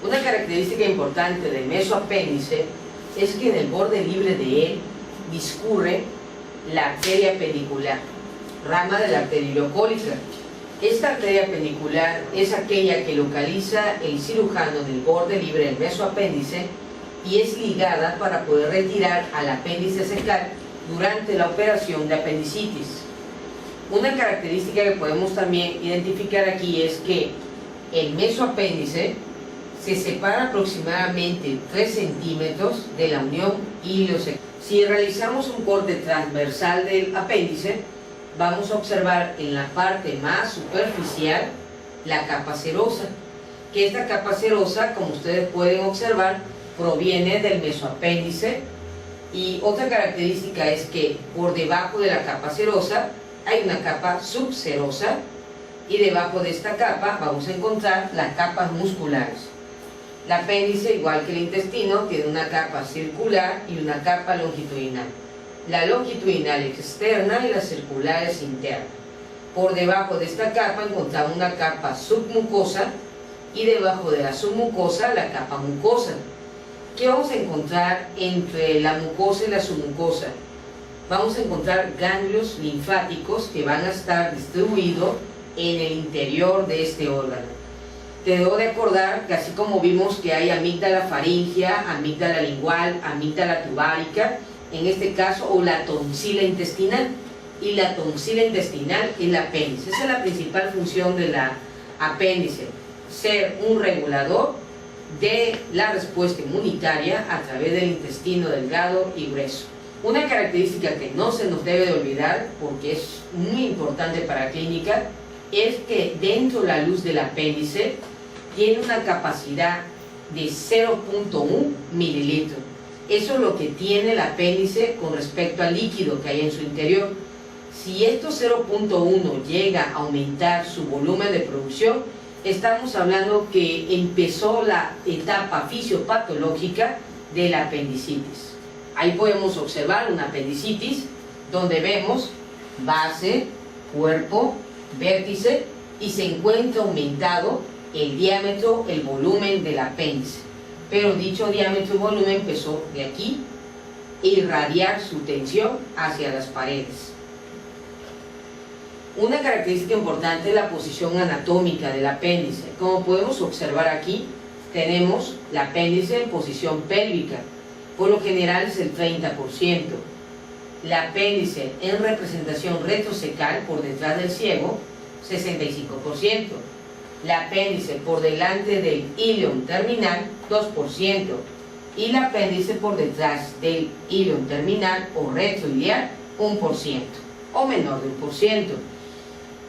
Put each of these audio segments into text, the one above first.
Una característica importante del mesoapéndice es que en el borde libre de él discurre la arteria pedicular, rama de la arteria ileocólica. Esta arteria pedicular es aquella que localiza el cirujano en el borde libre del mesoapéndice y es ligada para poder retirar al apéndice secal durante la operación de apendicitis. Una característica que podemos también identificar aquí es que el mesoapéndice se separa aproximadamente 3 centímetros de la unión iliosecal. Si realizamos un corte transversal del apéndice, vamos a observar en la parte más superficial la capa serosa, que esta capa serosa, como ustedes pueden observar, proviene del mesoapéndice. Y otra característica es que por debajo de la capa serosa hay una capa subserosa, y debajo de esta capa vamos a encontrar las capas musculares. El apéndice, igual que el intestino, tiene una capa circular y una capa longitudinal. La longitudinal es externa y la circular es interna. Por debajo de esta capa encontramos una capa submucosa y debajo de la submucosa la capa mucosa. ¿Qué vamos a encontrar entre la mucosa y la submucosa? Vamos a encontrar ganglios linfáticos que van a estar distribuidos en el interior de este órgano. Te debo de acordar que así como vimos que hay amígdala faríngea, amígdala lingual, amígdala tubárica, en este caso, o la tonsila intestinal, y la tonsila intestinal es el apéndice. Esa es la principal función de la apéndice, ser un regulador de la respuesta inmunitaria a través del intestino delgado y grueso. Una característica que no se nos debe de olvidar, porque es muy importante para la clínica, es que dentro de la luz del apéndice tiene una capacidad de 0.1 mililitros. Eso es lo que tiene el apéndice con respecto al líquido que hay en su interior. Si esto 0.1 llega a aumentar su volumen de producción, estamos hablando que empezó la etapa fisiopatológica de la apendicitis. Ahí podemos observar una apendicitis donde vemos base, cuerpo, vértice, y se encuentra aumentado el diámetro, el volumen del apéndice. Pero dicho diámetro y volumen empezó de aquí a irradiar su tensión hacia las paredes. Una característica importante es la posición anatómica del apéndice. Como podemos observar aquí, tenemos el apéndice en posición pélvica, por lo general es el 30%. El apéndice en representación retrocecal por detrás del ciego, 65%. El apéndice por delante del ilion terminal, 2%. Y el apéndice por detrás del ilion terminal o retroiliar, 1%, o menor de 1%.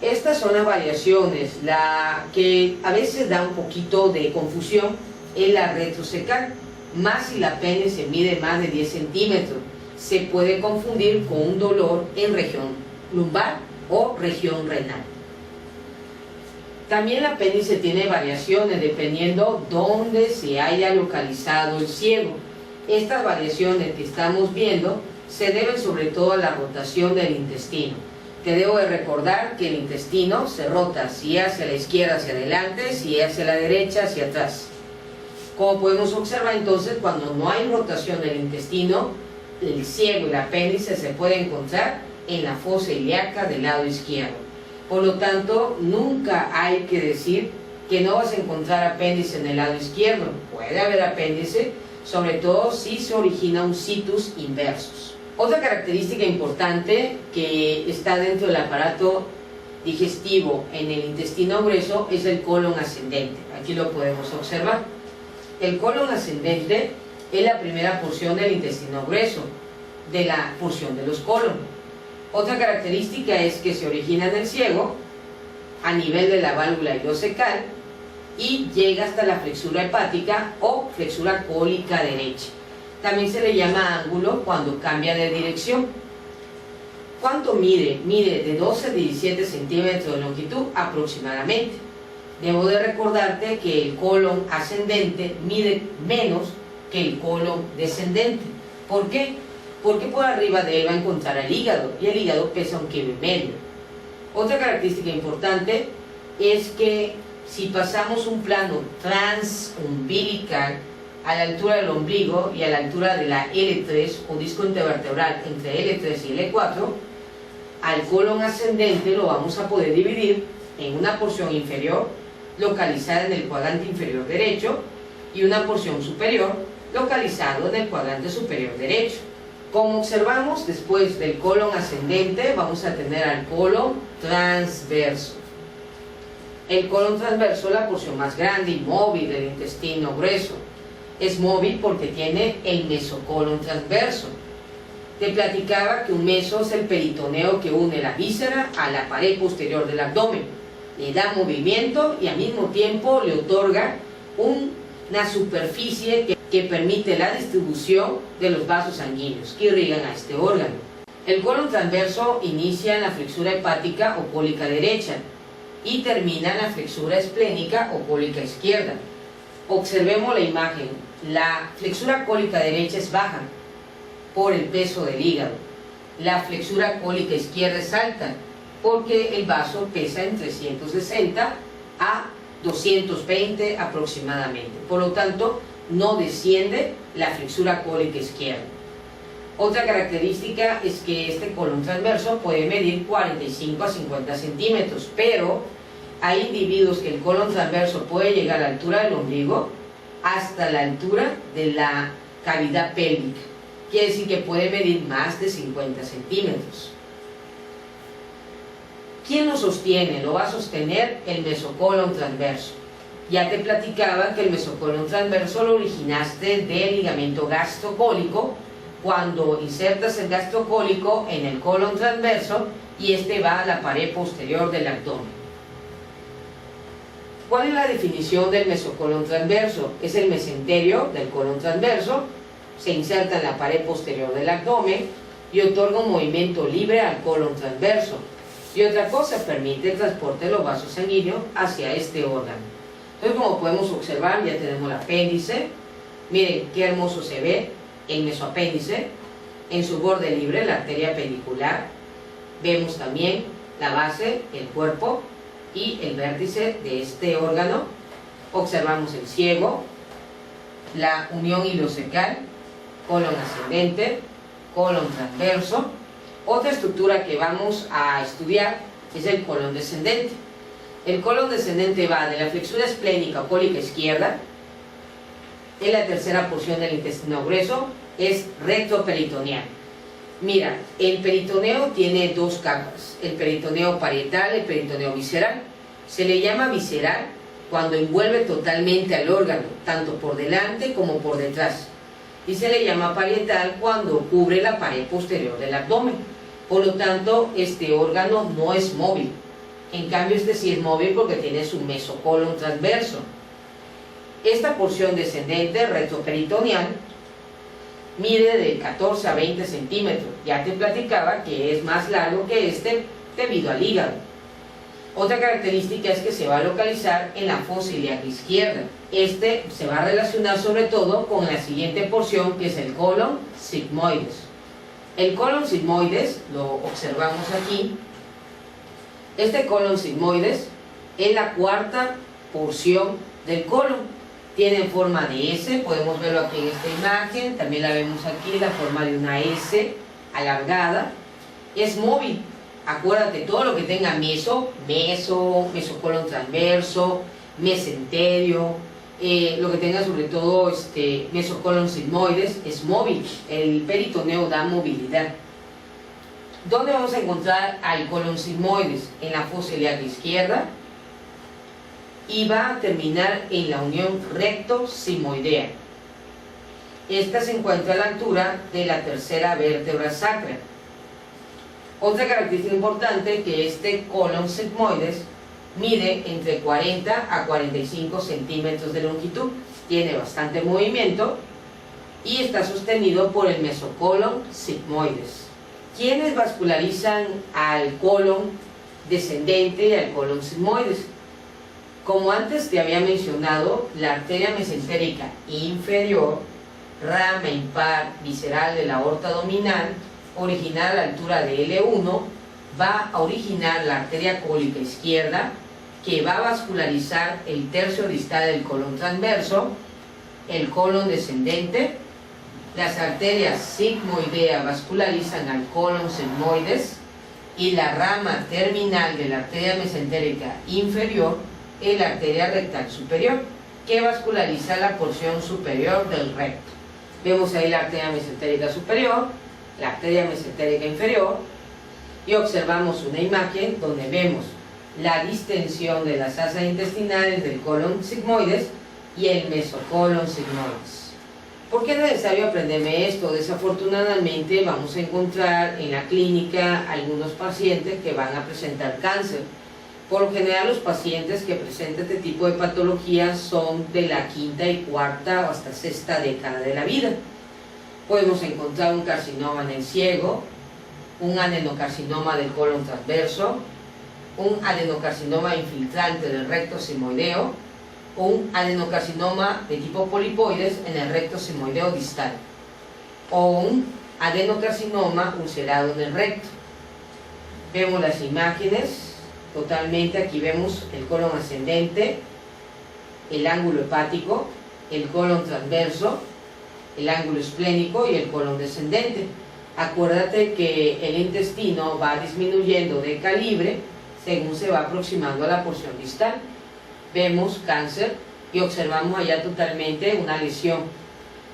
Estas son las variaciones. La que a veces da un poquito de confusión es la retrocecal, más si el apéndice mide más de 10 centímetros. Se puede confundir con un dolor en región lumbar o región renal. También el apéndice tiene variaciones dependiendo dónde se haya localizado el ciego. Estas variaciones que estamos viendo se deben sobre todo a la rotación del intestino. Te debo de recordar que el intestino se rota si hacia la izquierda hacia adelante, si hacia la derecha hacia atrás. Como podemos observar entonces, cuando no hay rotación del intestino, el ciego y el apéndice se puede encontrar en la fosa ilíaca del lado izquierdo. Por lo tanto, nunca hay que decir que no vas a encontrar apéndice en el lado izquierdo. Puede haber apéndice, sobre todo si se origina un situs inversus. Otra característica importante que está dentro del aparato digestivo en el intestino grueso es el colon ascendente. Aquí lo podemos observar. El colon ascendente es la primera porción del intestino grueso, de la porción de los colon. Otra característica es que se origina en el ciego a nivel de la válvula ileocecal y llega hasta la flexura hepática o flexura cólica derecha. También se le llama ángulo cuando cambia de dirección. ¿Cuánto mide? Mide de 12 a 17 centímetros de longitud aproximadamente. Debo de recordarte que el colon ascendente mide menos que el colon descendente. ¿Por qué? Porque por arriba de él va a encontrar el hígado, y el hígado pesa 1,5 kg. Otra característica importante es que si pasamos un plano transumbilical a la altura del ombligo y a la altura de la L3 o disco intervertebral entre L3 y L4, al colon ascendente lo vamos a poder dividir en una porción inferior localizada en el cuadrante inferior derecho y una porción superior localizado en el cuadrante superior derecho. Como observamos, después del colon ascendente vamos a tener al colon transverso. El colon transverso es la porción más grande y móvil del intestino grueso. Es móvil porque tiene el mesocolon transverso. Te platicaba que un meso es el peritoneo que une la víscera a la pared posterior del abdomen. Le da movimiento y al mismo tiempo le otorga una superficie que permite la distribución de los vasos sanguíneos que irrigan a este órgano. El colon transverso inicia en la flexura hepática o cólica derecha y termina en la flexura esplénica o cólica izquierda. Observemos la imagen. La flexura cólica derecha es baja por el peso del hígado. La flexura cólica izquierda es alta porque el vaso pesa entre 160 a 220 aproximadamente. Por lo tanto, no desciende la flexura cólica izquierda. Otra característica es que este colon transverso puede medir 45 a 50 centímetros, pero hay individuos que el colon transverso puede llegar a la altura del ombligo hasta la altura de la cavidad pélvica. Quiere decir que puede medir más de 50 centímetros. ¿Quién lo sostiene? Lo va a sostener el mesocolon transverso. Ya te platicaba que el mesocolon transverso lo originaste del ligamento gastrocólico cuando insertas el gastrocólico en el colon transverso y este va a la pared posterior del abdomen. ¿Cuál es la definición del mesocolon transverso? Es el mesenterio del colon transverso, se inserta en la pared posterior del abdomen y otorga un movimiento libre al colon transverso. Y otra cosa, permite el transporte de los vasos sanguíneos hacia este órgano. Entonces, como podemos observar, ya tenemos el apéndice. Miren qué hermoso se ve el mesoapéndice. En su borde libre, la arteria pedicular. Vemos también la base, el cuerpo y el vértice de este órgano. Observamos el ciego, la unión ileocecal, colon ascendente, colon transverso. Otra estructura que vamos a estudiar es el colon descendente. El colon descendente va de la flexura esplénica o cólica izquierda, en la tercera porción del intestino grueso, es rectoperitoneal. Mira, el peritoneo tiene dos capas, el peritoneo parietal y el peritoneo visceral. Se le llama visceral cuando envuelve totalmente al órgano, tanto por delante como por detrás. Y se le llama parietal cuando cubre la pared posterior del abdomen. Por lo tanto, este órgano no es móvil. En cambio, este sí es móvil porque tiene su mesocolon transverso. Esta porción descendente, rectoperitoneal, mide de 14 a 20 centímetros. Ya te platicaba que es más largo que este debido al hígado. Otra característica es que se va a localizar en la fosa ilíaca izquierda. Este se va a relacionar sobre todo con la siguiente porción, que es el colon sigmoides. El colon sigmoides lo observamos aquí. Este colon sigmoides es la cuarta porción del colon. Tiene forma de S, podemos verlo aquí en esta imagen, también la vemos aquí, la forma de una S alargada. Es móvil. Acuérdate, todo lo que tenga mesocolon transverso, mesenterio, lo que tenga sobre todo mesocolon sigmoides es móvil. El peritoneo da movilidad. ¿Dónde vamos a encontrar al colon sigmoides? En la fosa ilíaca izquierda, y va a terminar en la unión recto-sigmoidea. Esta se encuentra a la altura de la tercera vértebra sacra. Otra característica importante, que este colon sigmoides mide entre 40 a 45 centímetros de longitud, tiene bastante movimiento y está sostenido por el mesocolon sigmoides. ¿Quiénes vascularizan al colon descendente y al colon sigmoides? Como antes te había mencionado, la arteria mesentérica inferior, rama impar visceral de la aorta abdominal, original a la altura de L1, va a originar la arteria cólica izquierda que va a vascularizar el tercio distal del colon transverso, el colon descendente. Las arterias sigmoidea vascularizan al colon sigmoides y la rama terminal de la arteria mesentérica inferior es la arteria rectal superior, que vasculariza la porción superior del recto. Vemos ahí la arteria mesentérica superior, la arteria mesentérica inferior, y observamos una imagen donde vemos la distensión de las asas intestinales del colon sigmoides y el mesocolon sigmoides. ¿Por qué es necesario aprenderme esto? Desafortunadamente vamos a encontrar en la clínica algunos pacientes que van a presentar cáncer. Por lo general los pacientes que presentan este tipo de patologías son de la quinta y cuarta o hasta sexta década de la vida. Podemos encontrar un carcinoma en el ciego, un adenocarcinoma del colon transverso, un adenocarcinoma infiltrante del recto sigmoideo, o un adenocarcinoma de tipo polipoides en el recto sigmoideo distal, o un adenocarcinoma ulcerado en el recto. Vemos las imágenes totalmente. Aquí vemos el colon ascendente, el ángulo hepático, el colon transverso, el ángulo esplénico y el colon descendente. Acuérdate que el intestino va disminuyendo de calibre según se va aproximando a la porción distal. Vemos cáncer y observamos allá totalmente una lesión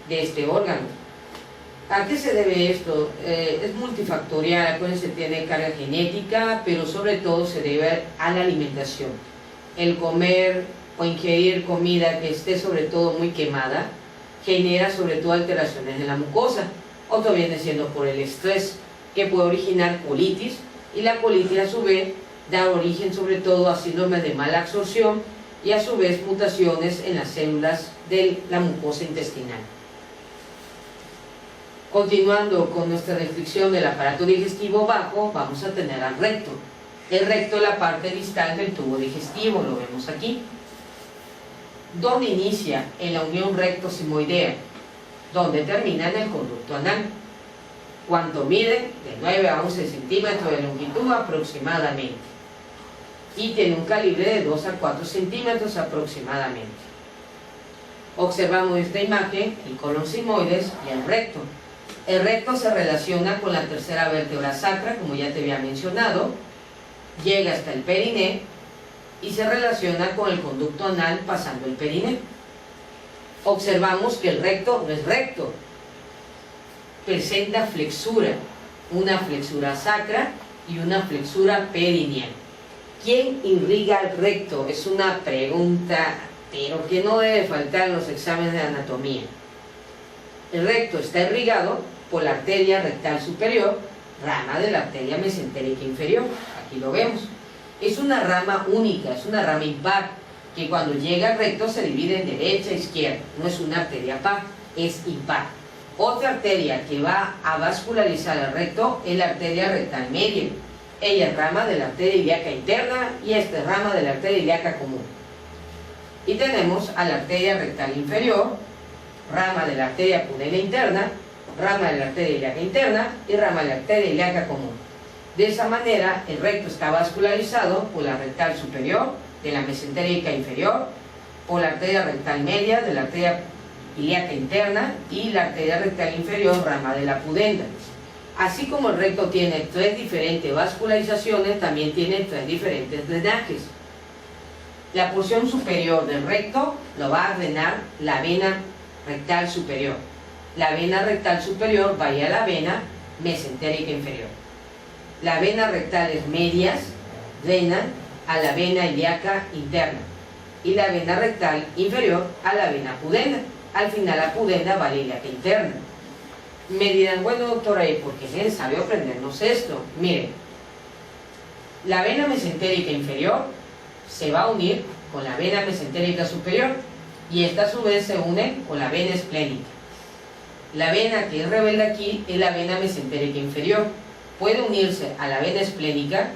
de este órgano. ¿A qué se debe esto? Es multifactorial. Acuérdense, tiene carga genética, pero sobre todo se debe a la alimentación. El comer o ingerir comida que esté sobre todo muy quemada genera sobre todo alteraciones en la mucosa. Otro viene siendo por el estrés, que puede originar colitis, y la colitis a su vez da origen sobre todo a síndromes de mala absorción y a su vez mutaciones en las células de la mucosa intestinal. Continuando con nuestra descripción del aparato digestivo bajo, vamos a tener al recto. El recto es la parte distal del tubo digestivo, lo vemos aquí. ¿Dónde inicia? En la unión recto-sigmoidea, donde termina en el conducto anal. ¿Cuánto mide? De 9 a 11 centímetros de longitud aproximadamente. Y tiene un calibre de 2 a 4 centímetros aproximadamente. Observamos esta imagen, el colon sigmoides y el recto. El recto se relaciona con la tercera vértebra sacra, como ya te había mencionado, llega hasta el periné y se relaciona con el conducto anal pasando el periné. Observamos que el recto no es recto, presenta flexura, una flexura sacra y una flexura perineal. ¿Quién irriga el recto? Es una pregunta, pero que no debe faltar en los exámenes de anatomía. El recto está irrigado por la arteria rectal superior, rama de la arteria mesentérica inferior. Aquí lo vemos. Es una rama única, es una rama impar, que cuando llega al recto se divide en derecha e izquierda. No es una arteria par, es impar. Otra arteria que va a vascularizar el recto es la arteria rectal media. Ella es rama de la arteria ilíaca interna y esta es rama de la arteria ilíaca común. Y tenemos a la arteria rectal inferior, rama de la arteria pudenda interna, rama de la arteria ilíaca interna y rama de la arteria ilíaca común. De esa manera, el recto está vascularizado por la rectal superior, de la mesentérica inferior, por la arteria rectal media, de la arteria ilíaca interna y la arteria rectal inferior, rama de la pudenda. Así como el recto tiene 3 diferentes vascularizaciones, también tiene 3 diferentes drenajes. La porción superior del recto lo va a drenar la vena rectal superior. La vena rectal superior va a ir a la vena mesentérica inferior. Las venas rectales medias drenan a la vena ilíaca interna y la vena rectal inferior a la vena pudenda. Al final la pudenda va a la ilíaca interna. Me dirán, bueno doctora, ¿y por qué es necesario aprendernos esto? Miren, la vena mesentérica inferior se va a unir con la vena mesentérica superior y esta a su vez se une con la vena esplénica. La vena que es rebelde aquí es la vena mesentérica inferior. Puede unirse a la vena esplénica,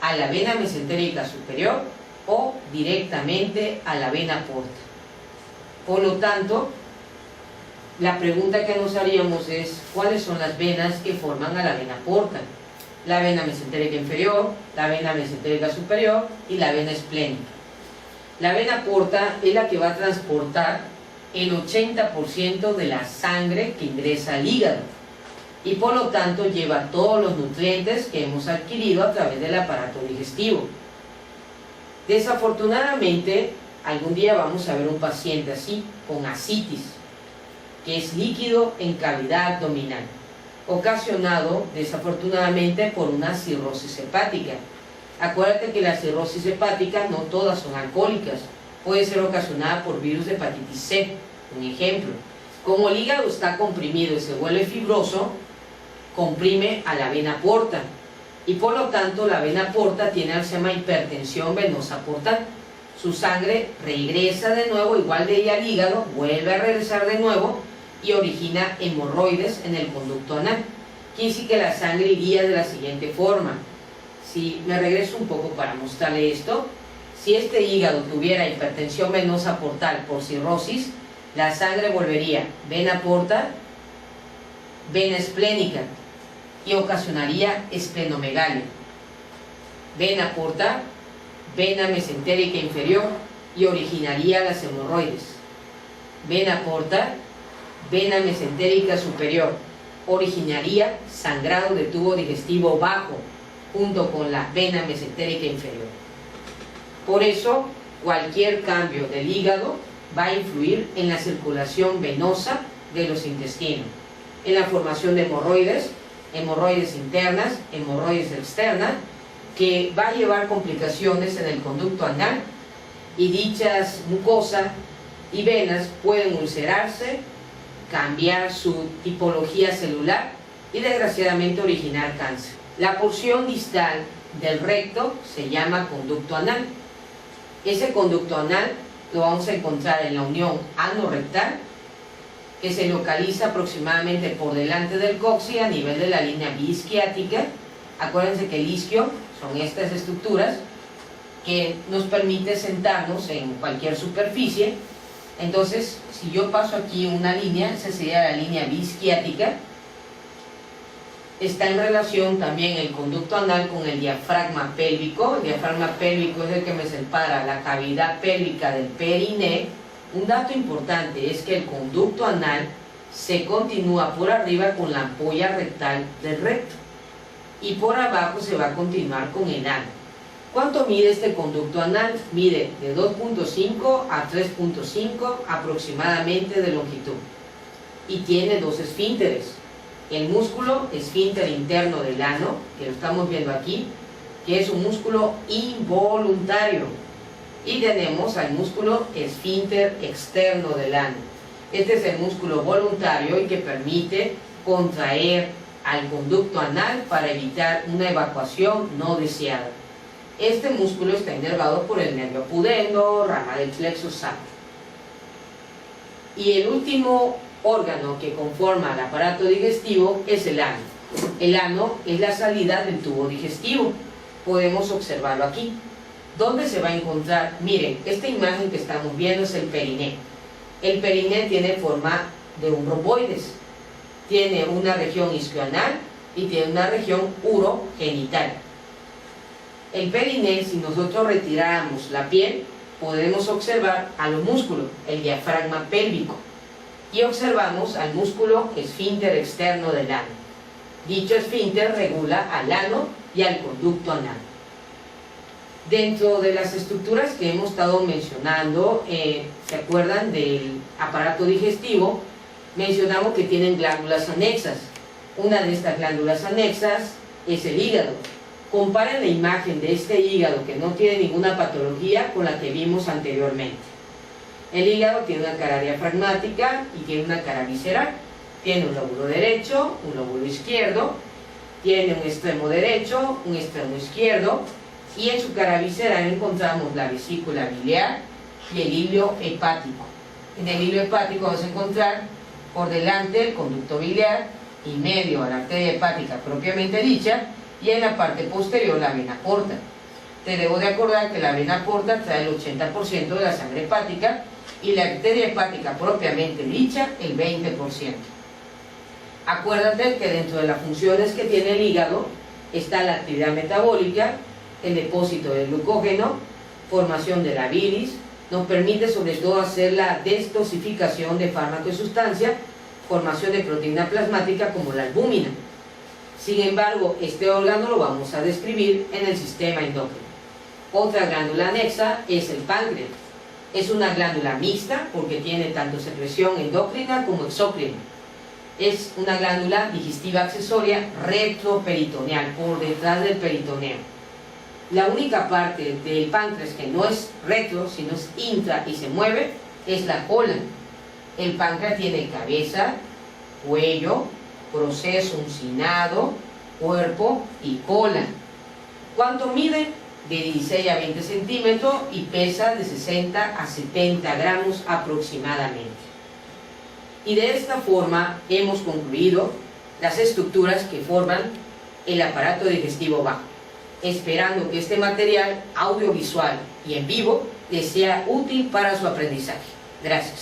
a la vena mesentérica superior o directamente a la vena porta. Por lo tanto, la pregunta que nos haríamos es, ¿cuáles son las venas que forman a la vena porta? la vena mesentérica inferior, la vena mesentérica superior y la vena esplénica. La vena porta es la que va a transportar el 80% de la sangre que ingresa al hígado y por lo tanto lleva todos los nutrientes que hemos adquirido a través del aparato digestivo. Desafortunadamente, algún día vamos a ver un paciente así, con ascitis, que es líquido en cavidad abdominal, ocasionado desafortunadamente por una cirrosis hepática. Acuérdate que la cirrosis hepática no todas son alcohólicas, puede ser ocasionada por virus de hepatitis C, un ejemplo. Como el hígado está comprimido y se vuelve fibroso, comprime a la vena porta y por lo tanto la vena porta tiene algo que se llama hipertensión venosa portal. Su sangre regresa de nuevo, igual de ella al hígado, vuelve a regresar de nuevo y origina hemorroides en el conducto anal. Quiere decir que la sangre iría de la siguiente forma. Si me regreso un poco para mostrarle esto, si este hígado tuviera hipertensión venosa portal por cirrosis, la sangre volvería vena porta, vena esplénica y ocasionaría esplenomegalia. Vena porta, vena mesentérica inferior y originaría las hemorroides. Vena porta, vena mesentérica superior, originaría sangrado de tubo digestivo bajo junto con la vena mesentérica inferior. Por eso, cualquier cambio del hígado va a influir en la circulación venosa de los intestinos, en la formación de hemorroides, hemorroides internas, hemorroides externas, que va a llevar complicaciones en el conducto anal y dichas mucosas y venas pueden ulcerarse, cambiar su tipología celular y desgraciadamente originar cáncer. La porción distal del recto se llama conducto anal. Ese conducto anal lo vamos a encontrar en la unión ano-rectal, que se localiza aproximadamente por delante del coxis a nivel de la línea biisquiática. Acuérdense que el isquio son estas estructuras que nos permite sentarnos en cualquier superficie. Entonces, si yo paso aquí una línea, esa sería la línea biisquiática. Está en relación también el conducto anal con el diafragma pélvico. El diafragma pélvico es el que me separa la cavidad pélvica del periné. Un dato importante es que el conducto anal se continúa por arriba con la ampolla rectal del recto y por abajo se va a continuar con el ano. ¿Cuánto mide este conducto anal? Mide de 2.5 a 3.5 aproximadamente de longitud y tiene dos esfínteres. El músculo esfínter interno del ano, que lo estamos viendo aquí, que es un músculo involuntario, y tenemos al músculo esfínter externo del ano. Este es el músculo voluntario y que permite contraer al conducto anal para evitar una evacuación no deseada. Este músculo está inervado por el nervio pudendo, rama del plexo sacro. Y el último órgano que conforma el aparato digestivo es el ano. El ano es la salida del tubo digestivo. Podemos observarlo aquí. ¿Dónde se va a encontrar? Miren, esta imagen que estamos viendo es el periné. El periné tiene forma de un romboides. Tiene una región isquioanal y tiene una región urogenital. El periné, si nosotros retiráramos la piel, podremos observar a los músculos, el diafragma pélvico, y observamos al músculo esfínter externo del ano. Dicho esfínter regula al ano y al conducto anal. Dentro de las estructuras que hemos estado mencionando, ¿se acuerdan del aparato digestivo? Mencionamos que tienen glándulas anexas. Una de estas glándulas anexas es el hígado. Comparen la imagen de este hígado que no tiene ninguna patología con la que vimos anteriormente. El hígado tiene una cara diafragmática y tiene una cara visceral. Tiene un lóbulo derecho, un lóbulo izquierdo, tiene un extremo derecho, un extremo izquierdo, y en su cara visceral encontramos la vesícula biliar y el hilo hepático. En el hilo hepático vamos a encontrar por delante el conducto biliar y medio a la arteria hepática propiamente dicha, y en la parte posterior la vena porta. Te debo de acordar que la vena porta trae el 80% de la sangre hepática y la arteria hepática propiamente dicha el 20%. Acuérdate que dentro de las funciones que tiene el hígado está la actividad metabólica, el depósito del glucógeno, formación de la bilis, nos permite sobre todo hacer la detoxificación de fármacos y sustancias, formación de proteína plasmática como la albúmina. Sin embargo, este órgano lo vamos a describir en el sistema endocrino. Otra glándula anexa es el páncreas. Es una glándula mixta porque tiene tanto secreción endocrina como exócrina. Es una glándula digestiva accesoria retroperitoneal, por detrás del peritoneo. La única parte del páncreas que no es retro, sino es intra y se mueve, es la cola. El páncreas tiene cabeza, cuello, proceso uncinado, cuerpo y cola. ¿Cuánto mide? De 16 a 20 centímetros y pesa de 60 a 70 gramos aproximadamente. Y de esta forma hemos concluido las estructuras que forman el aparato digestivo bajo, esperando que este material audiovisual y en vivo les sea útil para su aprendizaje. Gracias.